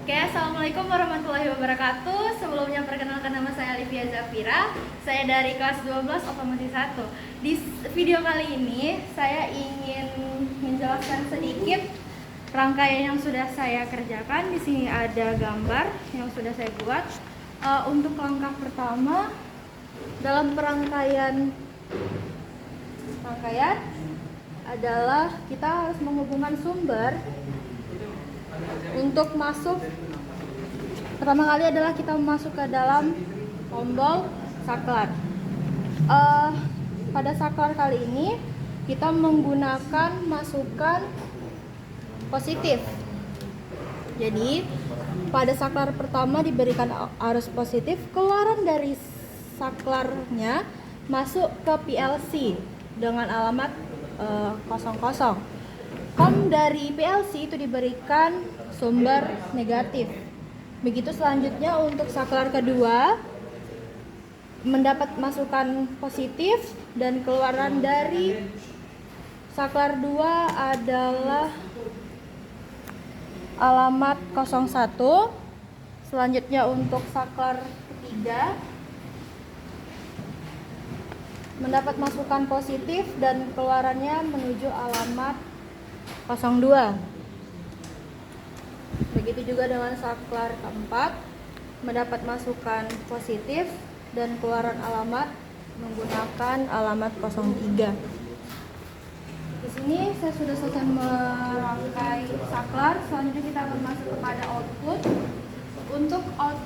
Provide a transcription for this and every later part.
Oke, assalamualaikum warahmatullahi wabarakatuh. Sebelumnya perkenalkan, nama saya Alivia Zafira. Saya dari kelas 12 otomotif 1. Di video kali ini saya ingin menjelaskan sedikit rangkaian yang sudah saya kerjakan. Di sini ada gambar yang sudah saya buat. Untuk langkah pertama dalam rangkaian adalah kita harus menghubungkan sumber. Untuk masuk, pertama kali adalah kita masuk ke dalam tombol saklar. Pada saklar kali ini kita menggunakan masukan positif. Jadi pada saklar pertama diberikan arus positif, keluaran dari saklarnya masuk ke PLC dengan alamat 00. Kom dari PLC itu diberikan sumber negatif. Begitu selanjutnya untuk saklar kedua mendapat masukan positif dan keluaran dari saklar 2 adalah alamat 01. Selanjutnya untuk saklar ketiga mendapat masukan positif dan keluarannya menuju alamat 02. Begitu juga dengan saklar keempat mendapat masukan positif dan keluaran alamat menggunakan alamat 03. Di sini saya sudah selesai merangkai saklar. Selanjutnya kita akan masuk kepada output. Untuk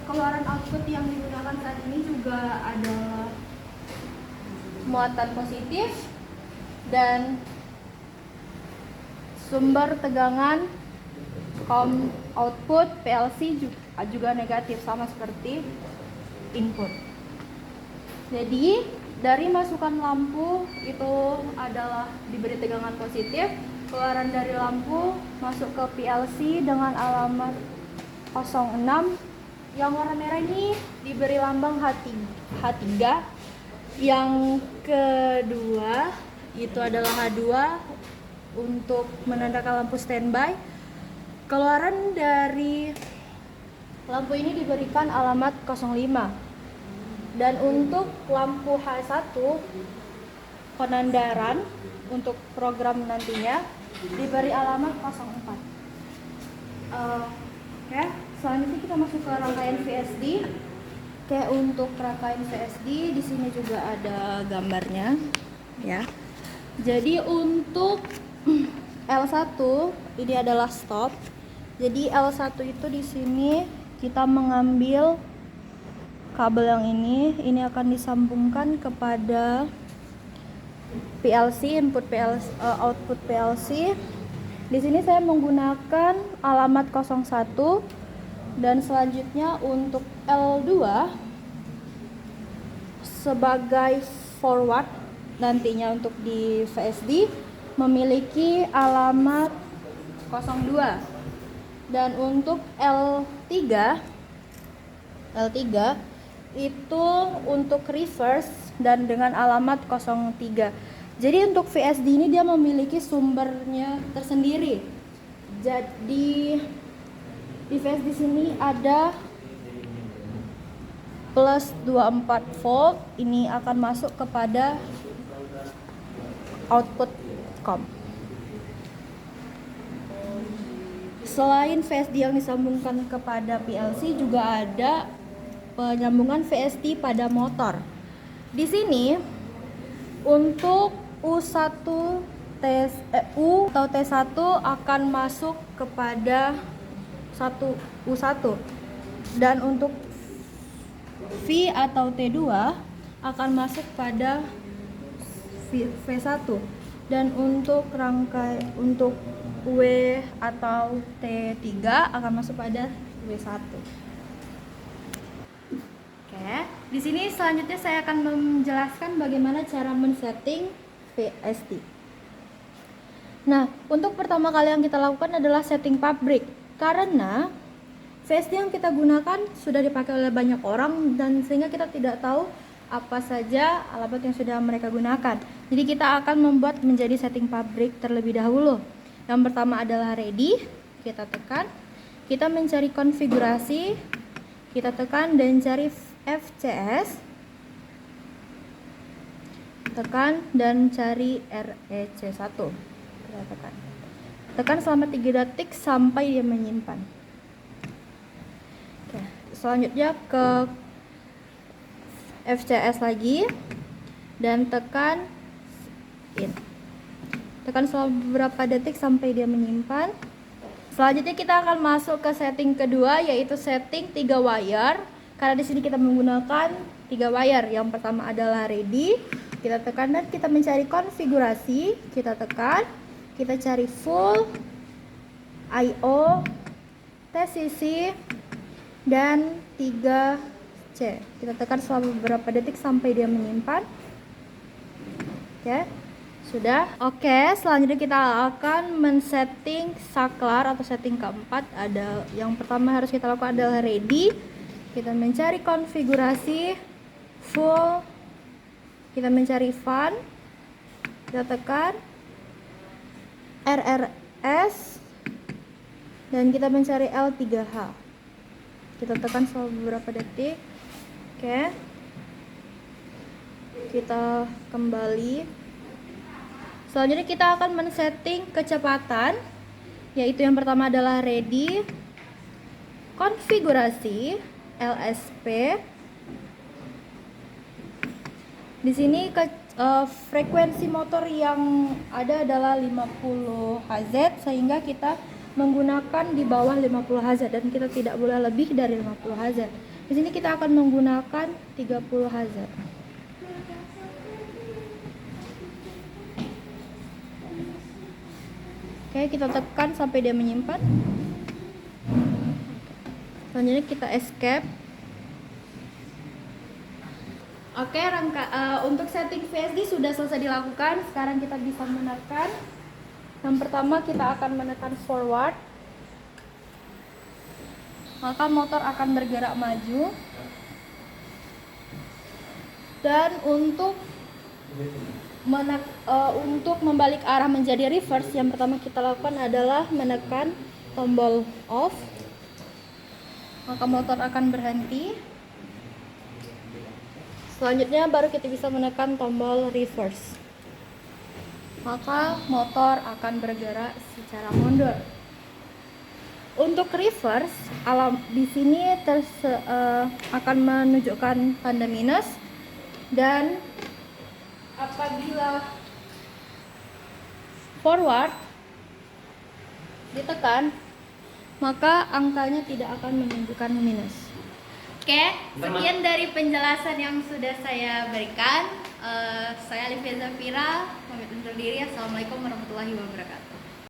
keluaran output yang digunakan saat ini juga ada muatan positif dan sumber tegangan kom output PLC juga negatif, sama seperti input. Jadi dari masukan lampu itu adalah diberi tegangan positif, keluaran dari lampu masuk ke PLC dengan alamat 06. Yang warna merah ini diberi lambang H3. Yang kedua itu adalah H2 untuk menandakan lampu standby. Keluaran dari lampu ini diberikan alamat 05. Dan untuk lampu H1 penandaran untuk program nantinya diberi alamat 04. Oke, selanjutnya kita masuk ke rangkaian VSD. Oke, untuk rangkaian VSD di sini juga ada gambarnya, ya. Jadi untuk L1 ini adalah stop. Jadi L1 itu di sini kita mengambil kabel yang ini akan disambungkan kepada PLC, input PLC, output PLC. Di sini saya menggunakan alamat 01 dan selanjutnya untuk L2 sebagai forward nantinya untuk di VSD memiliki alamat 02. Dan untuk L3 itu untuk reverse dan dengan alamat 03. Jadi untuk VSD ini dia memiliki sumbernya tersendiri. Jadi di VSD sini ada plus 24 volt, ini akan masuk kepada output com. Selain VSD yang disambungkan kepada PLC, juga ada penyambungan VSD pada motor. Di sini untuk U1 T1 akan masuk kepada U1 dan untuk V atau T2 akan masuk pada V1 dan untuk untuk W atau T3 akan masuk pada W1. Oke, di sini selanjutnya saya akan menjelaskan bagaimana cara men-setting VSD. Nah, untuk pertama kali yang kita lakukan adalah setting pabrik, karena VSD yang kita gunakan sudah dipakai oleh banyak orang dan sehingga kita tidak tahu apa saja alat yang sudah mereka gunakan. Jadi kita akan membuat menjadi setting pabrik terlebih dahulu. Yang pertama adalah ready, kita tekan. kita mencari konfigurasi, kita tekan dan cari FCS, tekan dan cari REC1, kita tekan selama 3 detik sampai dia menyimpan. Oke, selanjutnya ke FCS lagi dan tekan in, tekan selama beberapa detik sampai dia menyimpan. Selanjutnya kita akan masuk ke setting kedua, yaitu setting 3 wire. Karena di sini kita menggunakan 3 wire. Yang pertama adalah ready. Kita tekan dan kita mencari konfigurasi. Kita tekan, kita cari full, IO, TCC, dan 3C. Kita tekan selama beberapa detik sampai dia menyimpan. Oke. Sudah. Oke, selanjutnya kita akan men-setting saklar atau setting keempat. Ada yang pertama harus kita lakukan adalah ready. Kita mencari konfigurasi full. Kita mencari fun. Kita tekan RRS dan kita mencari L3H. Kita tekan selama beberapa detik. Oke. Kita kembali. Selanjutnya kita akan men-setting kecepatan, yaitu yang pertama adalah ready, konfigurasi, LSP. Di sini frekuensi motor yang ada adalah 50 Hz, sehingga kita menggunakan di bawah 50 Hz dan kita tidak boleh lebih dari 50 Hz. Di sini kita akan menggunakan 30 Hz. Oke, kita tekan sampai dia menyimpan. Selanjutnya kita escape. Oke, untuk setting VSD sudah selesai dilakukan. Sekarang kita bisa menekan. Yang pertama kita akan menekan forward. Maka motor akan bergerak maju. Dan untuk membalik arah menjadi reverse, yang pertama kita lakukan adalah menekan tombol off, maka motor akan berhenti. Selanjutnya baru kita bisa menekan tombol reverse, maka motor akan bergerak secara mundur. Untuk reverse, di sini akan menunjukkan tanda minus, dan apabila forward ditekan, maka angkanya tidak akan menunjukkan minus. Oke, sekian dari penjelasan yang sudah saya berikan. Saya Alivia Zafira, pamit undur diri. Assalamualaikum warahmatullahi wabarakatuh.